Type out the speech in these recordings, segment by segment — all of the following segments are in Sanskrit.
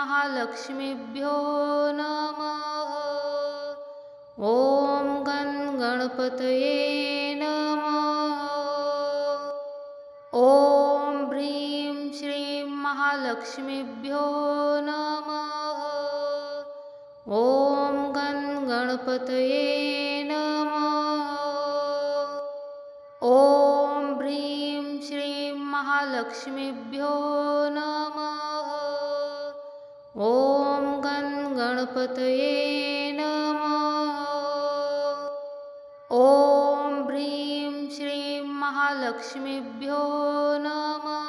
महालक्ष्मीभ्यो नमः। ॐ गणपतये नमः। ॐ ह्रीं श्रीं महालक्ष्मीभ्यो नमः। ॐ गणपतये नमः। ॐ ह्रीं श्रीं महालक्ष्मीभ्यो नमः। ॐ गणपतये नमः। ॐ ह्रीं श्रीं महालक्ष्मीभ्यो नमः।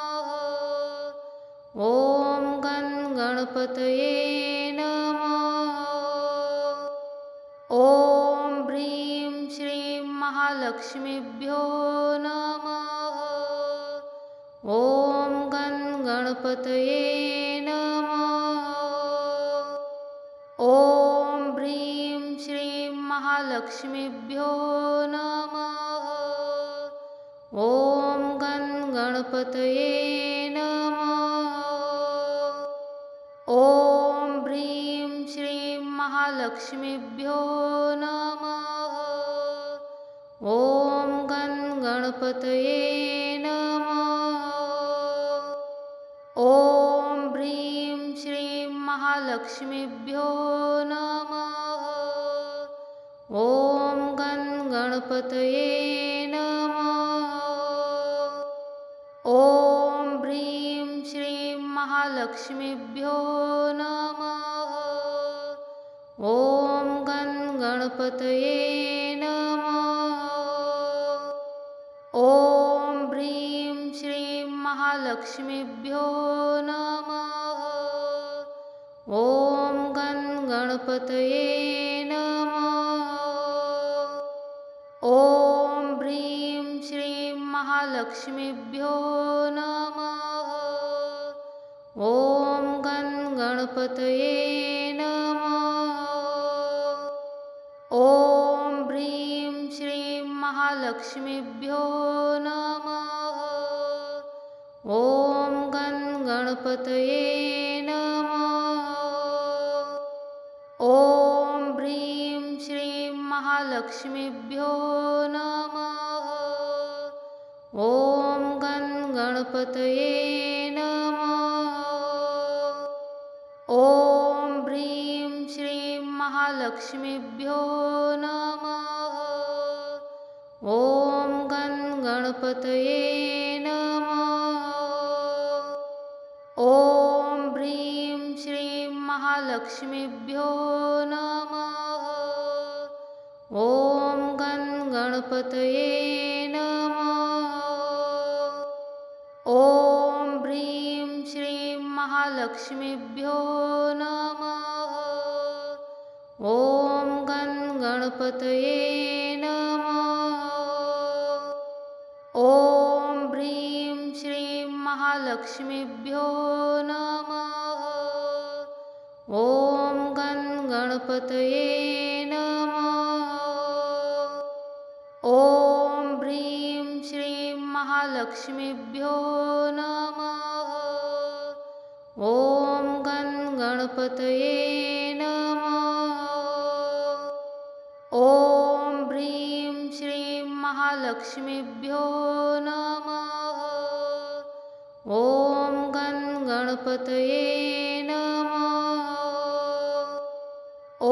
ॐ गणपतये नमः। ॐ ह्रीं श्रीं महालक्ष्मीभ्यो नमः। ॐ गणपतये नमः। ॐ ह्रीं श्रीं महालक्ष्मीभ्यो नमः। ॐ गणपतये नमः। ॐ ह्रीं श्रीं महालक्ष्मीभ्यो नमः। ॐ गणपतये नमः। ॐ ह्रीं श्रीं महालक्ष्मीभ्यो नमः। ॐ गणपतये नमः। ॐ ह्रीं श्रीं महालक्ष्मीभ्यो नमः। ॐ गणपतये नमः। ॐ ह्रीं श्रीं महालक्ष्मीभ्यो नमः। ॐ गणपतये नमः। ॐ ह्रीं श्रीं महालक्ष्मीभ्यो नमः। ॐ गणपतये नमः। ॐ ह्रीं श्रीं महालक्ष्मीभ्यो नमः। ॐ गणपतये नमः। ॐ ह्रीं श्रीं महालक्ष्मीभ्यो नमः। ॐ गणपतये नमः। ॐ ह्रीं श्रीं महालक्ष्मीभ्यो नमः। ॐ गणपतये नमः। ॐ ह्रीं श्रीं महालक्ष्मीभ्यो नमः। ॐ गणपतये नमः। ॐ ह्रीं श्रीं महालक्ष्मीभ्यो नमः। ॐ गणपतये नमः। ॐ ह्रीं श्रीं महालक्ष्मीभ्यो नमः। ॐ गणपतये नमः। ॐ ह्रीं श्रीं महालक्ष्मीभ्यो नमः। ॐ गणपतये नमः। ॐ ह्रीं श्रीं महालक्ष्मीभ्यो नमः। ॐ गणपतये नमः। ॐ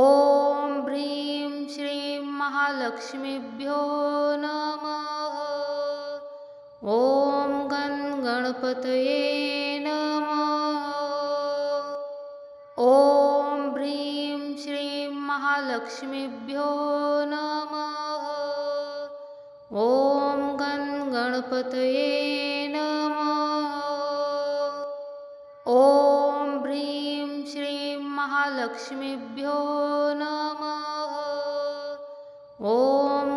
ह्रीं श्रीं महालक्ष्मीभ्यो नमः। ॐ गणपतये नमः। ॐ ह्रीं श्रीं महालक्ष्मीभ्यो नमः। ॐ गणपतये नमः। ॐ ह्रीं श्रीं महालक्ष्मीभ्यो नमः। ॐ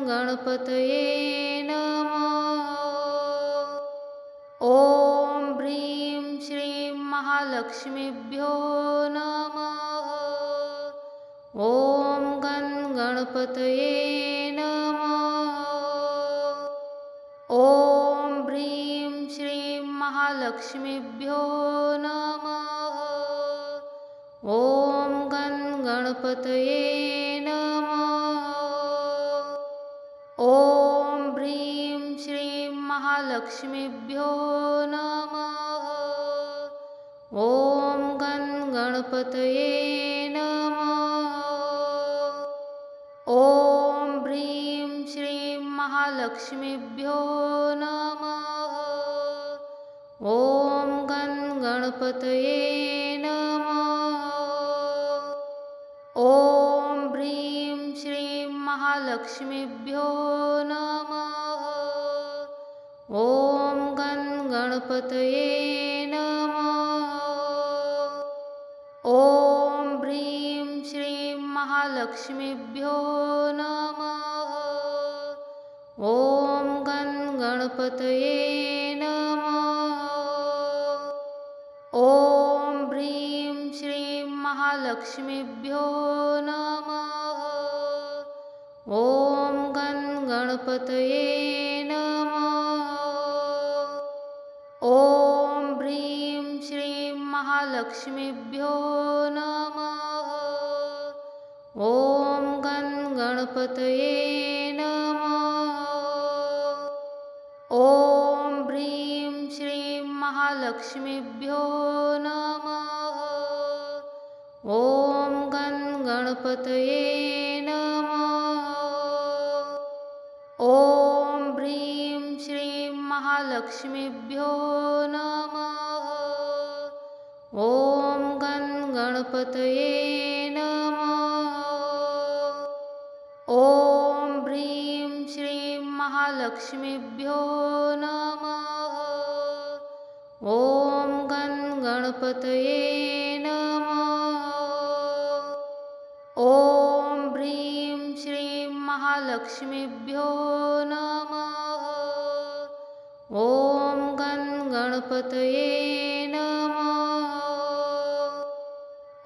गणपतये नमः। ॐ ह्रीं श्रीं महालक्ष्मीभ्यो नमः। ॐ गणपतये नमः। ॐ ह्रीं श्रीं महालक्ष्मीभ्यो नमः। ॐ गं गणपतये नमः। ॐ ह्रीं श्रीं महालक्ष्मीभ्यो नमः। ॐ गं गणपतये नमः। ॐ ह्रीं श्रीं महालक्ष्मीभ्यो नमः। ॐ गं गणपतये नमः। ॐ ह्रीं श्रीं महालक्ष्मीभ्यो नमः। ॐ गं गणपतये नमः। ॐ ह्रीं श्रीं महालक्ष्मीभ्यो नमः। ॐ गं गणपतये नमः। ॐ ह्रीं श्रीं महालक्ष्मीभ्यो नमः। ॐ गं गणपतये नमः। ॐ ह्रीं श्रीं महालक्ष्मीभ्यो नमः। ॐ गं गणपतये नमः। ॐ ह्रीं श्रीं महालक्ष्मीभ्यो नमः। ॐ गं गणपतये नमः। ॐ ह्रीं श्रीं महालक्ष्मीभ्यो नमः। ॐ गं गणपतये नमः। ॐ ह्रीं श्रीं महालक्ष्मीभ्यो नमः। ॐ गं गणपतये नमः। ॐ ह्रीं श्रीं महालक्ष्मीभ्यो नमः। ॐ गं गणपतये नमः।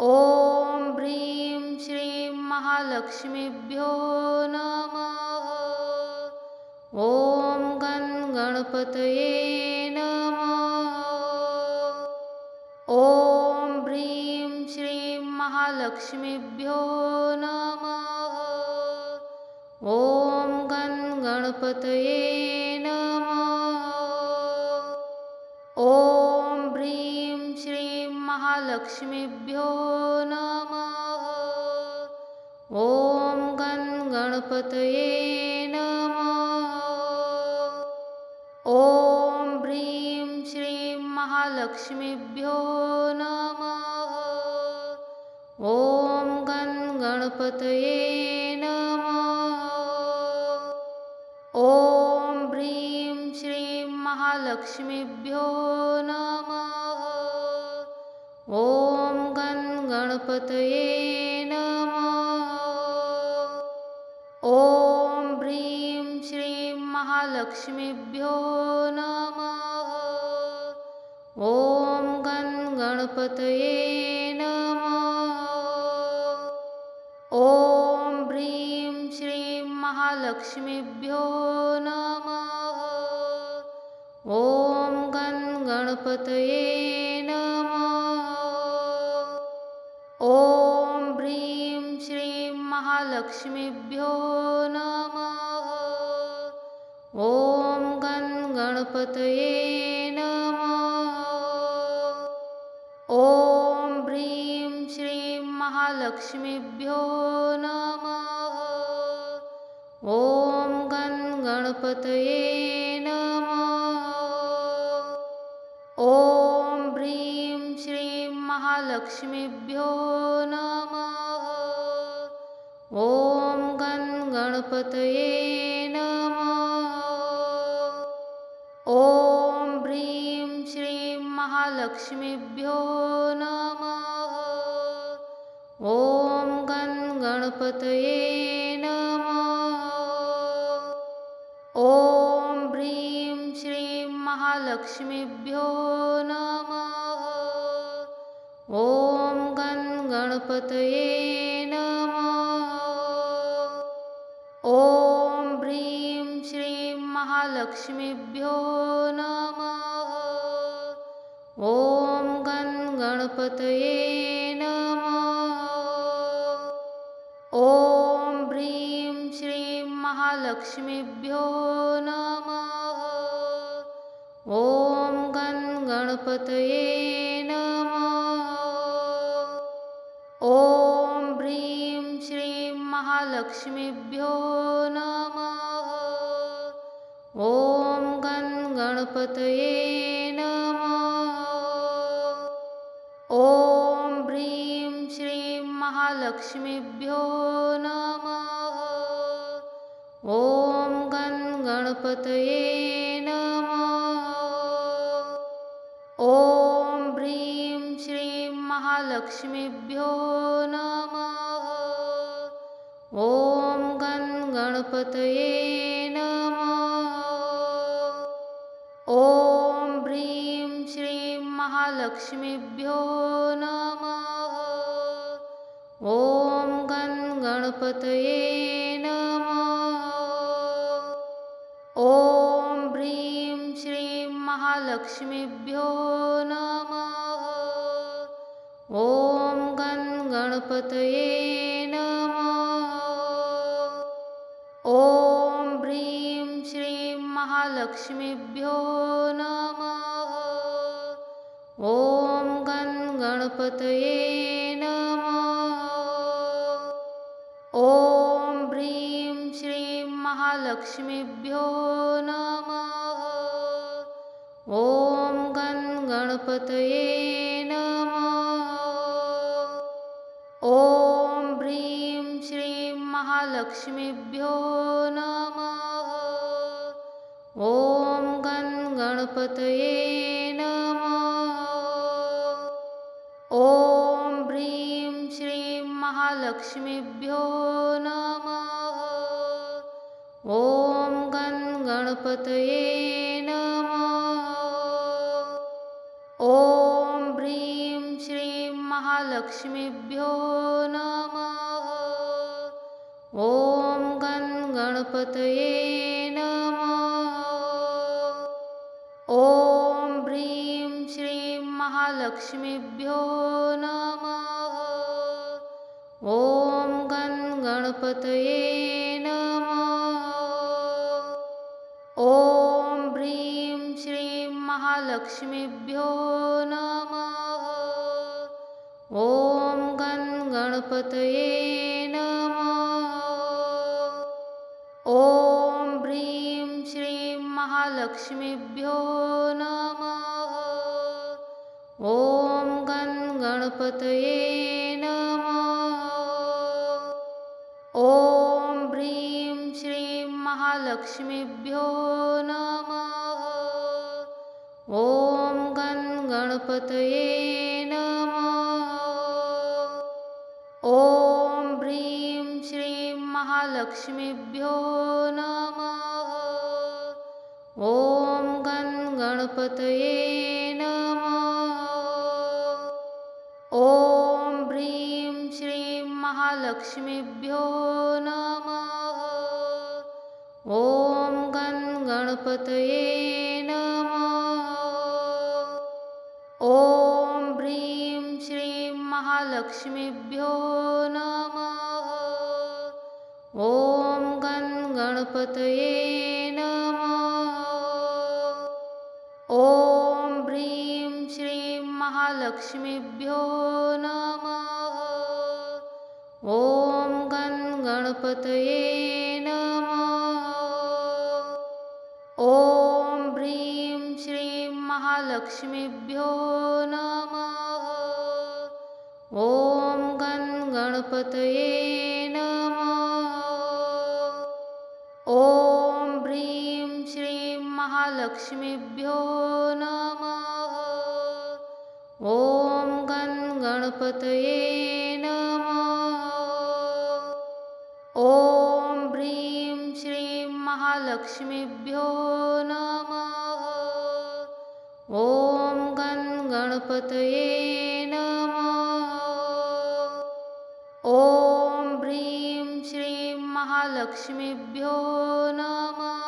ॐ ह्रीं श्रीं महालक्ष्मीभ्यो नमः। ॐ गं गणपतये नमः। ॐ ह्रीं श्रीं महालक्ष्मीभ्यो नमः। ॐ गं गणपतये नमः। ॐ ह्रीं श्रीं महालक्ष्मीभ्यो नमः। ॐ गं गणपतये नमः। ॐ ह्रीं श्रीं महालक्ष्मीभ्यो नमः। ॐ गं गणपतये नमः। ॐ ह्रीं श्रीं महालक्ष्मीभ्यो नमः। ॐ गं गणपतये नमः। ॐ ह्रीं श्रीं महालक्ष्मीभ्यो नमः। ॐ गं गणपतये नमः। ॐ ह्रीं श्रीं महालक्ष्मीभ्यो नमः। ॐ गं गणपतये नमः। ॐ ह्रीं श्रीं महालक्ष्मीभ्यो नमः। ॐ गं गणपतये नमः। ॐ ह्रीं श्रीं महालक्ष्मीभ्यो नमः। ॐ गं गणपतये नमः। ॐ ह्रीं श्रीं महालक्ष्मीभ्यो नमः। ॐ गं गणपतये नमः। ॐ ह्रीं श्रीं महालक्ष्मीभ्यो नमः। ॐ गं गणपतये नमः। ॐ ह्रीं श्रीं महालक्ष्मीभ्यो नमः। ॐ गं गणपतये नमः। ॐ ह्रीं श्रीं महालक्ष्मीभ्यो नमः। ॐ गं गणपतये नमः। महालक्ष्मीभ्यो नमः। ॐ गं गणपतये नमः। ॐ ह्रीं श्रीं महालक्ष्मीभ्यो नमः। ॐ गं गणपतये नमः। ॐ ह्रीं श्रीं महालक्ष्मीभ्यो नमः। ॐ गं गणपतये नमः। ॐ ह्रीं श्रीं महालक्ष्मीभ्यो नमः। ॐ गं गणपतये नमः। ॐ ह्रीं श्रीं महालक्ष्मीभ्यो नमः। ॐ गं गणपतये नमः। ॐ ह्रीं श्रीं महालक्ष्मीभ्यो नमः। ॐ गं गणपतये नमः। ॐ ह्रीं श्रीं महालक्ष्मीभ्यो नमः। ॐ गं गणपतये नमः। ॐ ह्रीं श्रीं महालक्ष्मीभ्यो नमः। ॐ गं गणपतये नमः। ॐ ह्रीं श्रीं महालक्ष्मीभ्यो नमः। ॐ गं गणपतये नमः। ॐ ह्रीं श्रीं महालक्ष्मीभ्यो नमः। ॐ गं गणपतये नमः। ॐ ह्रीं श्रीं महालक्ष्मीभ्यो नमः। ॐ गं गणपतये नमः। ॐ ह्रीं श्रीं महालक्ष्मीभ्यो नमः। ॐ गं गणपतये नमः। ॐ ह्रीं श्रीं महालक्ष्मीभ्यो नमः। ॐ गं गणपतये नमः। ॐ ह्रीं श्रीं महालक्ष्मीभ्यो नमः। ॐ गं गणपतये नमः। ॐ ह्रीं श्रीं महालक्ष्मीभ्यो नमः। ॐ गं गणपतये नमः। ॐ ह्रीं श्रीं महालक्ष्मीभ्यो नमः। ॐ गं गणपतये नमः। ॐ ह्रीं श्रीं महालक्ष्मीभ्यो नमः। ॐ गं गणपतये नमः। ॐ ह्रीं श्रीं महालक्ष्मीभ्यो नमः। ॐ गं गणपतये नमः। ॐ ह्रीं श्रीं महालक्ष्मीभ्यो नमः। ॐ गं गणपतये नमः। ॐ ह्रीं श्रीं महालक्ष्मीभ्यो नमः। ॐ गं गणपतये नमः। ॐ ह्रीं श्रीं महालक्ष्मीभ्यो नमः। ॐ गं गणपतये नमः। ॐ ह्रीं श्रीं महालक्ष्मीभ्यो नमः। ॐ गं गणपतये नमः। ॐ ह्रीं श्रीं महालक्ष्मीभ्यो नमः।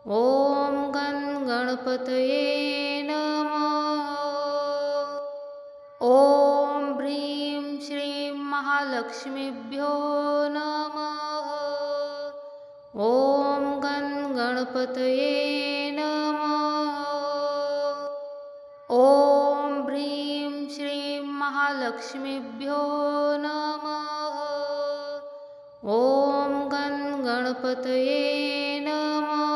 ॐ गं गणपतये नमः। ॐ ह्रीं श्रीं महालक्ष्मीभ्यो नमः। ॐ गं गणपतये नमः। ॐ ह्रीं श्रीं महालक्ष्मीभ्यो नमः। ॐ गं गणपतये नमः।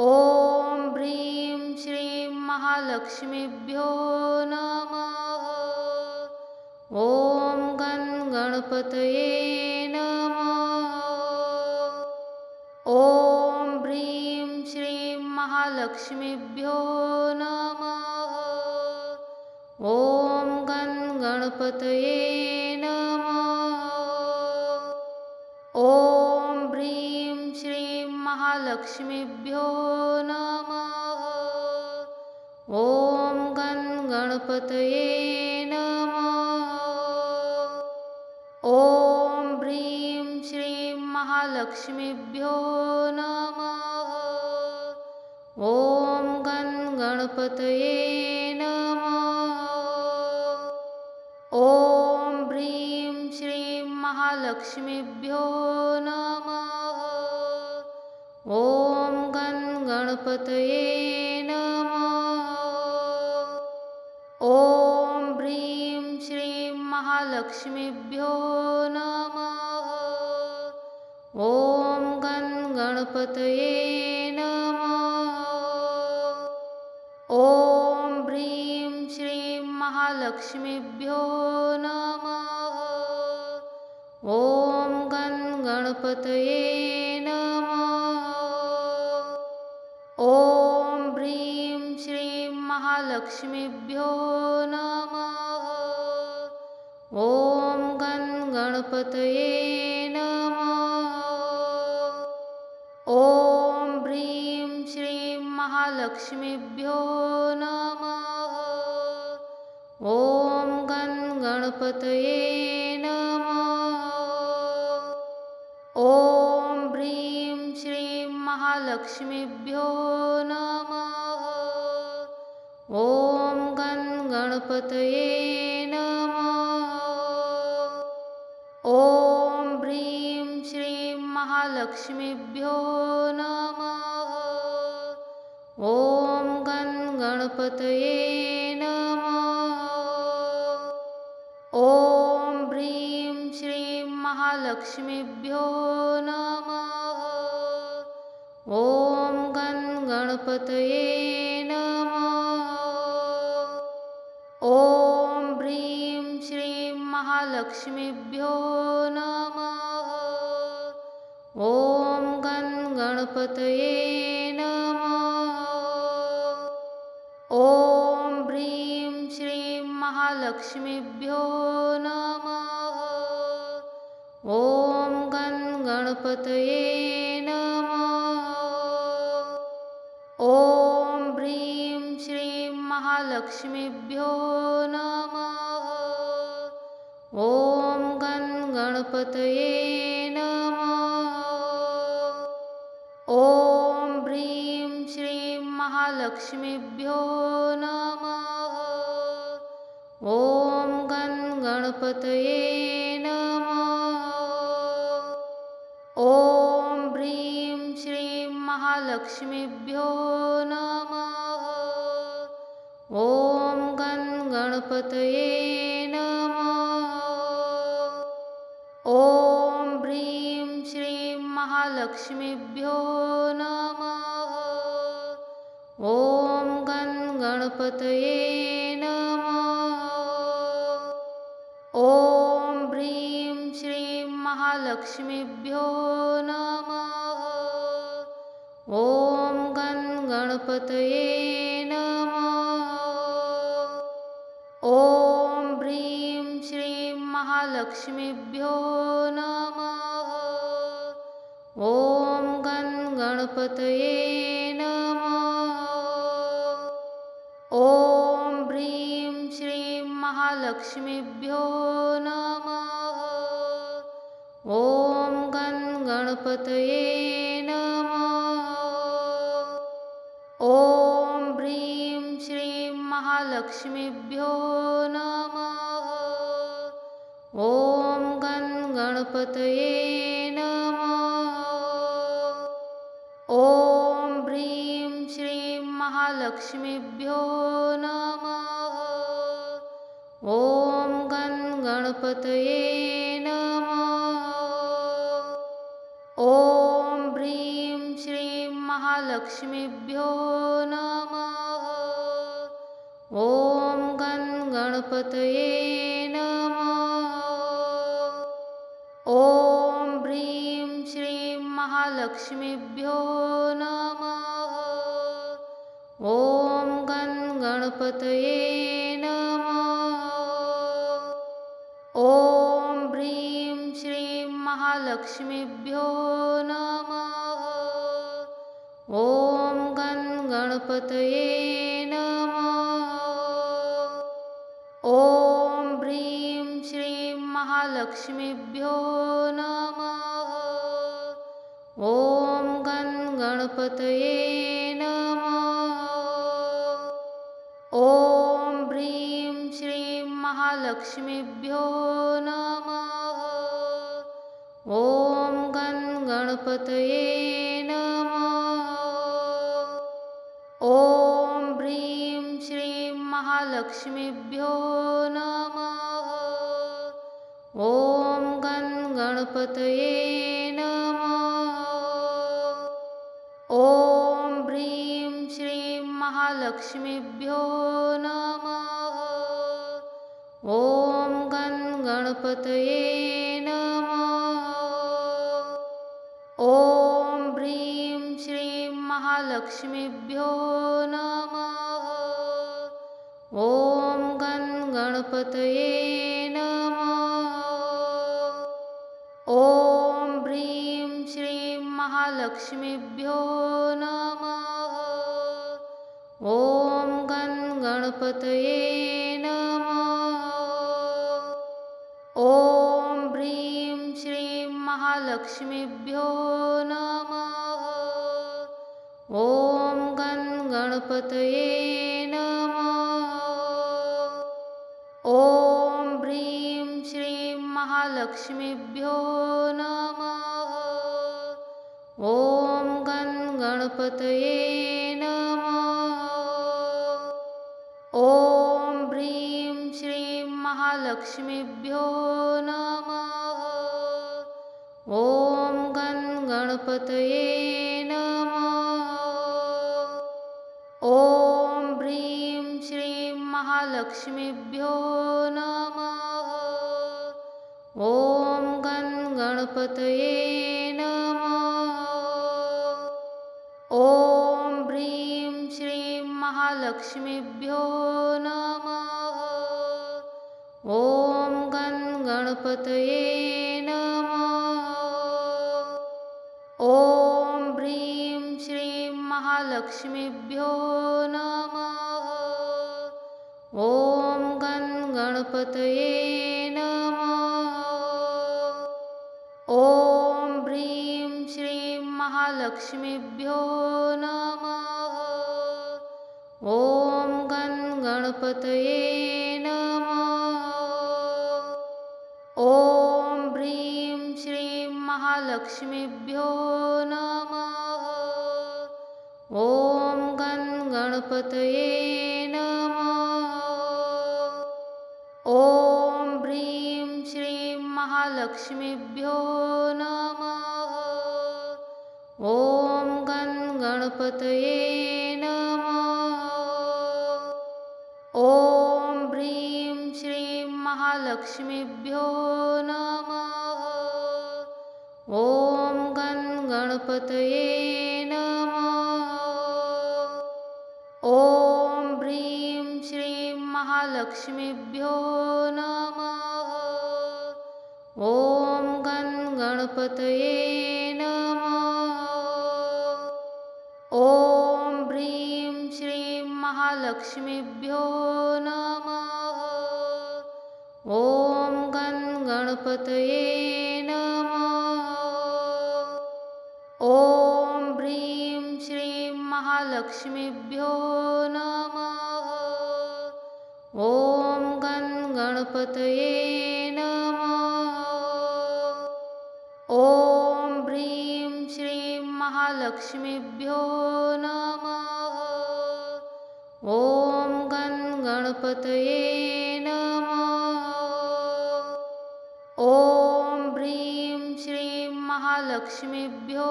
ॐ ह्रीं श्रीं महालक्ष्मीभ्यो नमः। ॐ गं गणपतये नमः। ॐ ह्रीं श्रीं महालक्ष्मीभ्यो नमः। ॐ गं गणपतये नमः। ॐ ह्रीं श्रीं महालक्ष्मीभ्यो नमः। ॐ गं गणपतये नमः। ॐ ह्रीं श्रीं महालक्ष्मीभ्यो नमः। ॐ गं गणपतये नमः। ॐ ह्रीं श्रीं महालक्ष्मीभ्यो नमः। ॐ गं गणपतये नमः। ॐ ह्रीं श्रीं महालक्ष्मीभ्यो नमः। ॐ गं गणपतये नमः। ॐ ह्रीं श्रीं महालक्ष्मीभ्यो नमः। ॐ गं गणपतये नमः। ॐ ह्रीं श्रीं महालक्ष्मीभ्यो नमः। ॐ गं गणपतये नमः। ॐ ह्रीं श्रीं महालक्ष्मीभ्यो नमः। ॐ गं गणपतये नमः। ॐ ह्रीं श्रीं महालक्ष्मीभ्यो नमः। ॐ गं गणपतये नमः। ॐ ह्रीं श्रीं महालक्ष्मीभ्यो नमः। ॐ गं गणपतये नमः। ॐ ह्रीं श्रीं महालक्ष्मीभ्यो नमः। ॐ गं गणपतये नमः। ॐ ह्रीं श्रीं महालक्ष्मीभ्यो नमः। ॐ गं गणपतये नमः। ॐ ह्रीं श्रीं महालक्ष्मीभ्यो नमः। ॐ गं गणपतये नमः। ॐ ह्रीं श्रीं महालक्ष्मीभ्यो नमः। ॐ गं गणपतये नमः। ॐ ह्रीं श्रीं महालक्ष्मीभ्यो नमः। ॐ गं गणपतये नमः। ॐ ह्रीं श्रीं महालक्ष्मीभ्यो नमः। ॐ गं गणपतये नमः। ॐ ह्रीं श्रीं महालक्ष्मीभ्यो नमः। ॐ गं गणपतये नमः। ॐ ह्रीं श्रीं महालक्ष्मीभ्यो नमः। ॐ गं गणपतये नमः। ॐ ह्रीं श्रीं महालक्ष्मीभ्यो नमः। ॐ गं गणपतये नमः। ॐ ह्रीं श्रीं महालक्ष्मीभ्यो नमः। ॐ गं गणपतये नमः। ॐ ह्रीं श्रीं महालक्ष्मीभ्यो नमः। ॐ गं गणपतये नमः। महालक्ष्मीभ्यो नमः। ॐ गं गणपतये नमः। ॐ ह्रीं श्रीं महालक्ष्मीभ्यो नमः। ॐ गं गणपतये नमः। ॐ ह्रीं श्रीं महालक्ष्मीभ्यो नमः। ॐ गं गणपतये नमः। ॐ ह्रीं श्रीं महालक्ष्मीभ्यो नमः। ॐ गं गणपतये नमः। ॐ ह्रीं श्रीं महालक्ष्मीभ्यो नमः। ॐ गं गणपतये नमः। ॐ ह्रीं श्रीं महालक्ष्मीभ्यो नमः। ॐ गं गणपतये नमः। ॐ ह्रीं श्रीं महालक्ष्मीभ्यो नमः। ॐ गं गणपतये नमः। ॐ ह्रीं श्रीं महालक्ष्मीभ्यो नमः। ॐ गं गणपतये नमः। ॐ ह्रीं श्रीं महालक्ष्मीभ्यो नमः। ॐ गं गणपतये नमः। ॐ ह्रीं श्रीं महालक्ष्मीभ्यो नमः। ॐ गं गणपतये नमः। ॐ ह्रीं श्रीं महालक्ष्मीभ्यो नमः। ॐ गं गणपतये नमः। ॐ ह्रीं श्रीं महालक्ष्मीभ्यो नमः। ॐ गं गणपतये नमः। ॐ ह्रीं श्रीं महालक्ष्मीभ्यो नमः। ॐ गं गणपतये नमः। ॐ ह्रीं श्रीं महालक्ष्मीभ्यो नमः। ॐ गं गणपतये नमः। ॐ ह्रीं श्रीं महालक्ष्मीभ्यो नमः। ॐ गं गणपतये नमः। ॐ ह्रीं श्रीं महालक्ष्मीभ्यो नमः। ॐ गं गणपतये नमः। ॐ ह्रीं श्रीं महालक्ष्मीभ्यो नमः। ॐ गं गणपतये नमः। ॐ ह्रीं श्रीं महालक्ष्मीभ्यो नमः। ॐ गं गणपतये नमः। ॐ ह्रीं श्रीं महालक्ष्मीभ्यो नमः। ॐ गं गणपतये नमः। ॐ ह्रीं श्रीं महालक्ष्मीभ्यो नमः। ॐ गं गणपतये नमः। ॐ ह्रीं श्रीं महालक्ष्मीभ्यो नमः। ॐ गं गणपतये नमः। ॐ ह्रीं श्रीं महालक्ष्मीभ्यो नमः। ॐ गं गणपतये नमः। ॐ ह्रीं श्रीं महालक्ष्मीभ्यो नमः। ॐ गं गणपतये नमः। ॐ ह्रीं श्रीं महालक्ष्मीभ्यो नमः। गणपतये नमः। ॐ ह्रीं श्रीं महालक्ष्मीभ्यो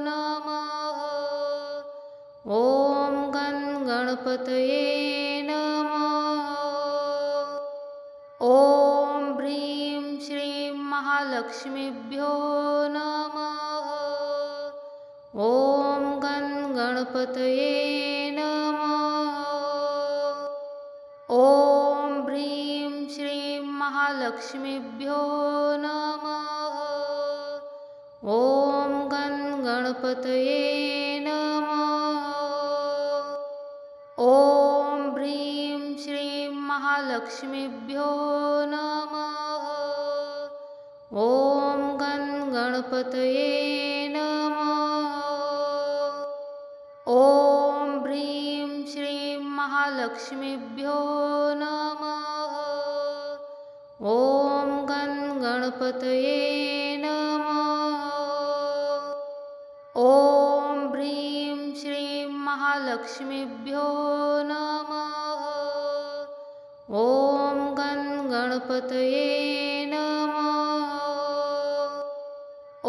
नमः। ॐ गणपतये नमः। ॐ ह्रीं श्रीं महालक्ष्मीभ्यो नमः। ॐ गणपतये नमः। ॐ ह्रीं श्रीं महालक्ष्मीभ्यो नमः। ॐ गणपतये नमः। ॐ ह्रीं श्रीं महालक्ष्मीभ्यो नमः। ॐ गणपतये नमः। ॐ ह्रीं श्रीं महालक्ष्मीभ्यो नमः। ॐ गणपतये नमः। ॐ ह्रीं श्रीं महालक्ष्मीभ्यो नमः। ॐ गणपतये नमः। ॐ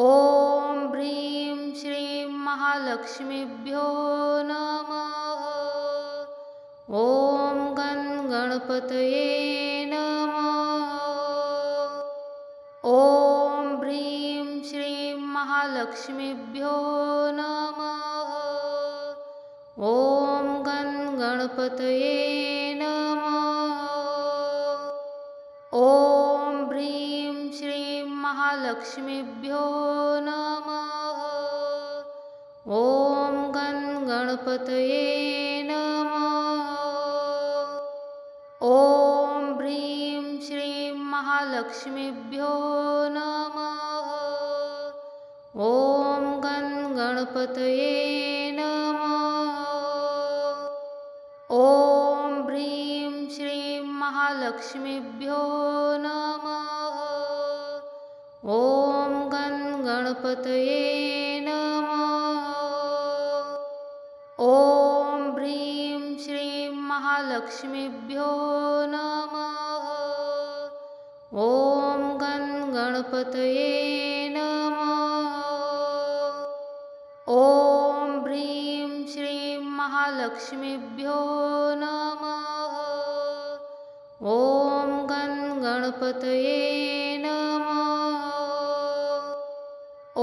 ह्रीं श्रीं महालक्ष्मीभ्यो नमः। ॐ गणपतये नमः। ॐ ह्रीं श्रीं महालक्ष्मीभ्यो नमः। ॐ गणपतये नमः। ॐ ह्रीं श्रीं महालक्ष्मीभ्यो नमः। ॐ गणपतये नमः। ॐ ह्रीं श्रीं महालक्ष्मीभ्यो नमः। ॐ गणपतये नमः। ॐ ह्रीं श्रीं महालक्ष्मीभ्यो नमः। ॐ गणपतये नमः। ॐ ह्रीं श्रीं महालक्ष्मीभ्यो नमः। ॐ गणपतये नमः। ॐ ह्रीं श्रीं महालक्ष्मीभ्यो नमः। ॐ गणपतये नमः। ॐ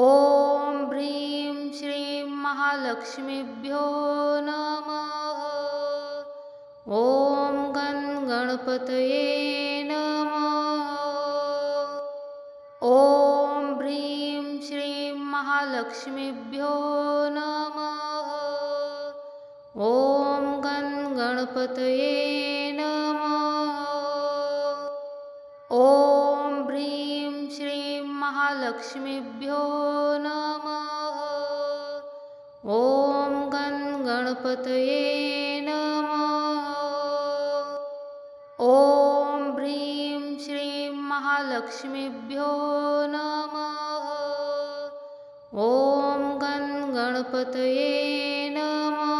ह्रीं श्रीं महालक्ष्मीभ्यो नमः। ॐ गणपतये नमः। ॐ ह्रीं श्रीं महालक्ष्मीभ्यो नमः। ॐ गणपतये नमः। ॐ ह्रीं श्रीं महालक्ष्मीभ्यो नमः। ॐ गणपतये नमः। ॐ ह्रीं श्रीं महालक्ष्मीभ्यो नमः। ॐ गणपतये नमः।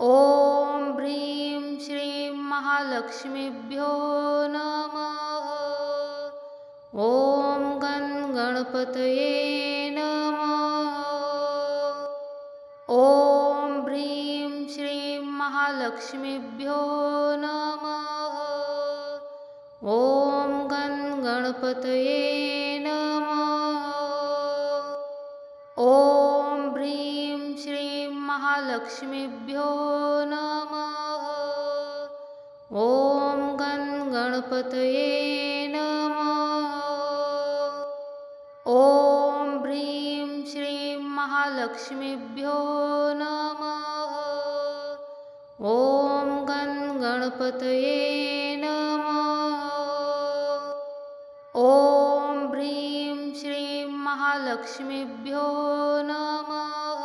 ॐ ह्रीं श्रीं महालक्ष्मीभ्यो नमः। ॐ गणपतये नमः। ॐ ह्रीं श्रीं महालक्ष्मीभ्यो नमः। ॐ गणपतये नमः। ॐ ह्रीं श्रीं महालक्ष्मीभ्यो नमः। ॐ गणपतये नमः। ॐ ह्रीं श्रीं महालक्ष्मीभ्यो नमः। ॐ गणपतये नमः। ॐ ह्रीं श्रीं महालक्ष्मीभ्यो नमः।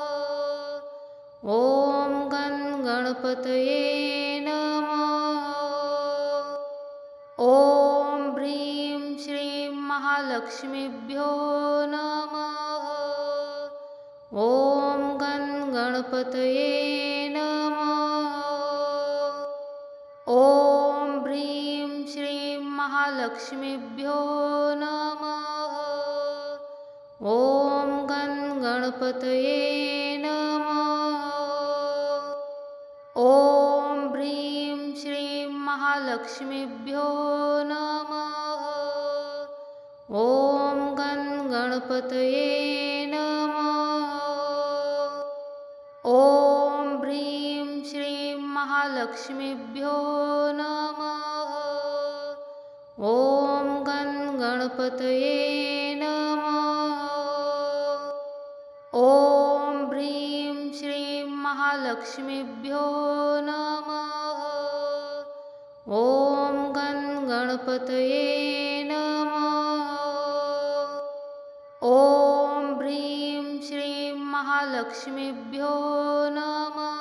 ॐ गणपतये नमः। ॐ ह्रीं श्रीं महालक्ष्मीभ्यो नमः। ॐ गणपतये नमः। ॐ ह्रीं श्रीं महालक्ष्मीभ्यो नमः। ॐ गणपतये नमः। ॐ ह्रीं श्रीं महालक्ष्मीभ्यो नमः। ॐ गणपतये नमः। ॐ ह्रीं श्रीं महालक्ष्मीभ्यो नमः। ॐ गणपतये नमः। ॐ ह्रीं श्रीं महालक्ष्मीभ्यो नमः। ॐ गणपतये नमः। ॐ ह्रीं श्रीं महालक्ष्मीभ्यो नमः।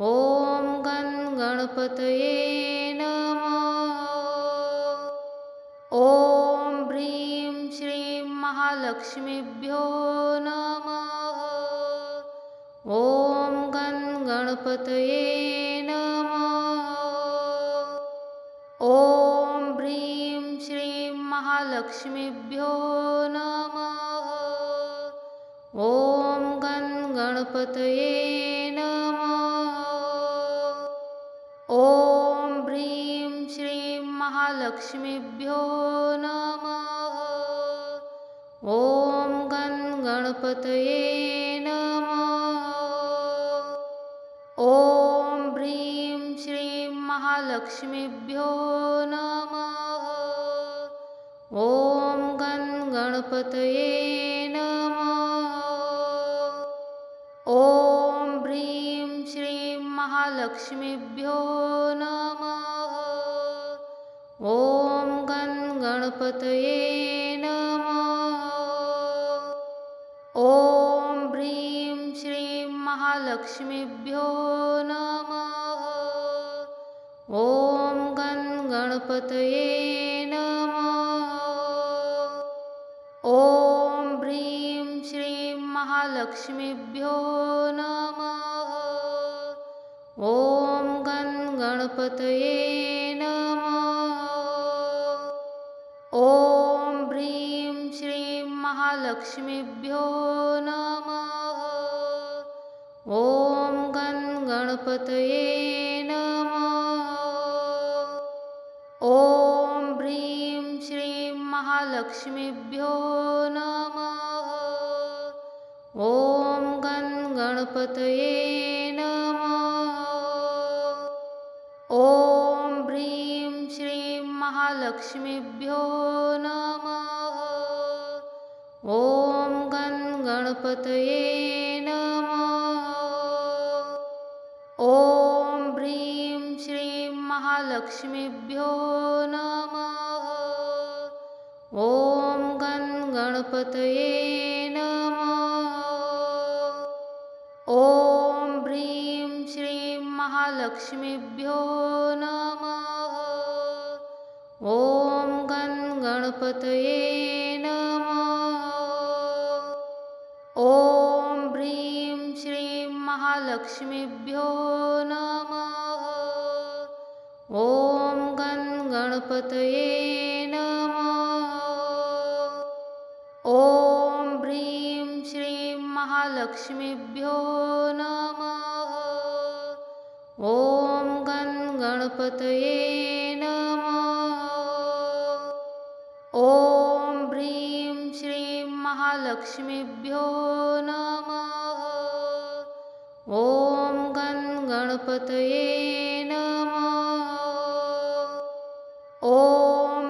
ॐ गणपतये नमः। ॐ ह्रीं श्रीं महालक्ष्मीभ्यो नमः। ॐ गणपतये नमः। ॐ ह्रीं श्रीं महालक्ष्मीभ्यो नमः। ॐ गणपतये नमः। ॐ ह्रीं श्रीं महालक्ष्मीभ्यो नमः। ॐ गणपतये नमः। ॐ ह्रीं श्रीं महालक्ष्मीभ्यो नमः। ॐ गणपतये नमः। ॐ ह्रीं श्रीं महालक्ष्मीभ्यो नमः। ॐ गणपतये नमः। ॐ ह्रीं श्रीं महालक्ष्मीभ्यो नमः। ॐ गणपतये नमः। ॐ ह्रीं श्रीं महालक्ष्मीभ्यो नमः। ॐ गणपतये नमः। ॐ ह्रीं श्रीं महालक्ष्मीभ्यो नमः। ॐ गणपतये नमः। ॐ ह्रीं श्रीं महालक्ष्मीभ्यो नमः। ॐ गणपतये नमः। ॐ ह्रीं श्रीं महालक्ष्मीभ्यो नमः। ॐ गणपतये नमः। ॐ ह्रीं श्रीं महालक्ष्मीभ्यो नमः। ॐ गणपतये नमः। ॐ ह्रीं श्रीं महालक्ष्मीभ्यो नमः। ॐ गणपतये नमः। ॐ ह्रीं श्रीं महालक्ष्मीभ्यो नमः। ॐ गणपतये नमः। ॐ ह्रीं श्रीं महालक्ष्मीभ्यो नमः। ॐ गणपतये नमः। ॐ ह्रीं श्रीं महालक्ष्मीभ्यो नमः। ॐ गणपतये नमः। ॐ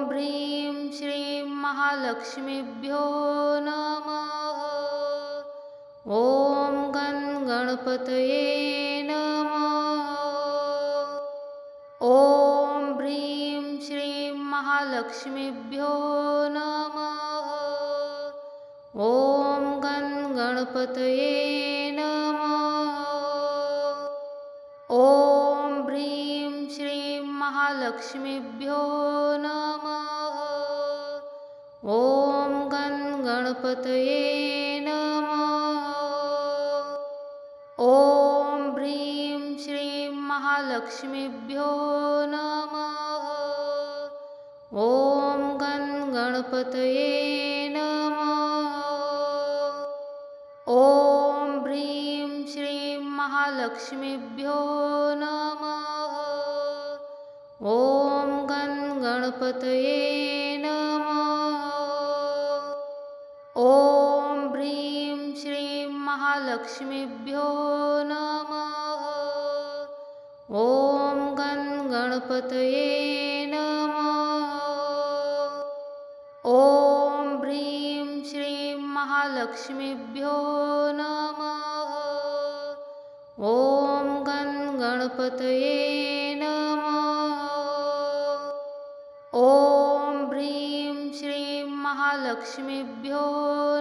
ह्रीं श्रीं महालक्ष्मीभ्यो नमः। ॐ गणपतये नमः। ॐ ह्रीं श्रीं महालक्ष्मीभ्यो नमः। ॐ गणपतये नमः। ॐ ह्रीं श्रीं महालक्ष्मीभ्यो नमः। ॐ गणपतये नमः। ॐ ह्रीं श्रीं महालक्ष्मीभ्यो नमः। ॐ गं गणपतये नमः। ॐ ह्रीं श्रीं महालक्ष्मीभ्यो नमः। ॐ गं गणपतये नमः। ॐ ह्रीं श्रीं महालक्ष्मीभ्यो नमः। ॐ गं गणपतये नमः। ॐ ह्रीं श्रीं महालक्ष्मीभ्यो नमः। ॐ गं गणपतये नमः। ॐ ह्रीं श्रीं महालक्ष्मीभ्यो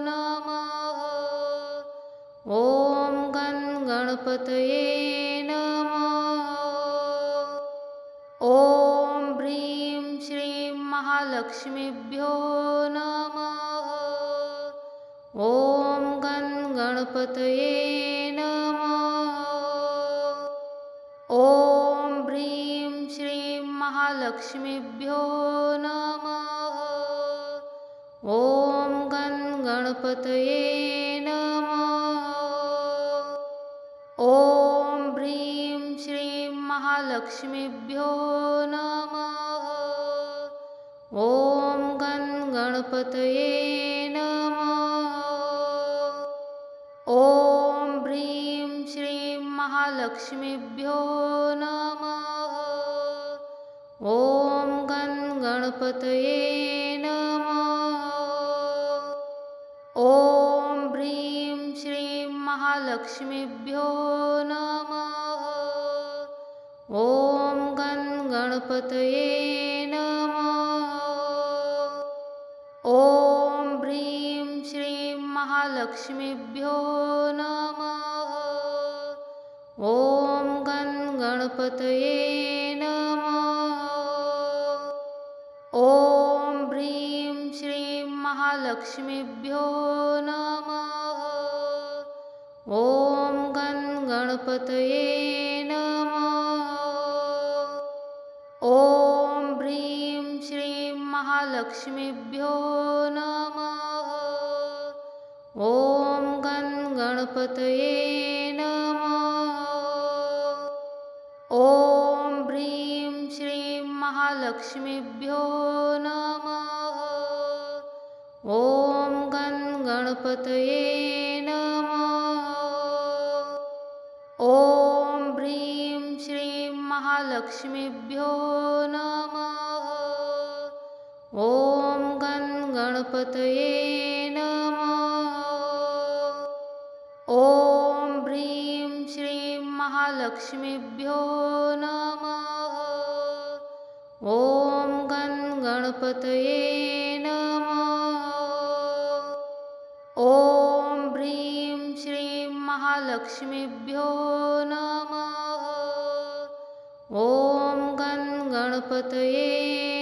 नमः। ॐ गं गणपतये नमः। ॐ ह्रीं श्रीं महालक्ष्मीभ्यो नमः। ॐ गं गणपतये नमः। ॐ ह्रीं श्रीं महालक्ष्मीभ्यो नमः। ॐ गं गणपतये नमः। ॐ ह्रीं श्रीं महालक्ष्मीभ्यो नमः। ॐ गं गणपतये नमः। ॐ ह्रीं श्रीं महालक्ष्मीभ्यो नमः। ॐ गं गणपतये नमः। ॐ ह्रीं श्रीं महालक्ष्मीभ्यो नमः। ॐ गं गणपतये नमः। ॐ ह्रीं श्रीं महालक्ष्मीभ्यो नमः। ॐ गं गणपतये नमः। ॐ ह्रीं श्रीं महालक्ष्मीभ्यो नमः। ॐ गं गणपतये नमः। ॐ ह्रीं श्रीं महालक्ष्मीभ्यो नमः। ॐ गं गणपतये नमः। ॐ ह्रीं श्रीं महालक्ष्मीभ्यो नमः। ॐ गं गणपतये नमः। ॐ ह्रीं श्रीं महालक्ष्मीभ्यो नमः। ॐ गं गणपतये नमः। ॐ ह्रीं श्रीं महालक्ष्मीभ्यो नमः। ॐ गं गणपतये नमः। ॐ ह्रीं श्रीं महालक्ष्मीभ्यो नमः। ॐ गं गणपतये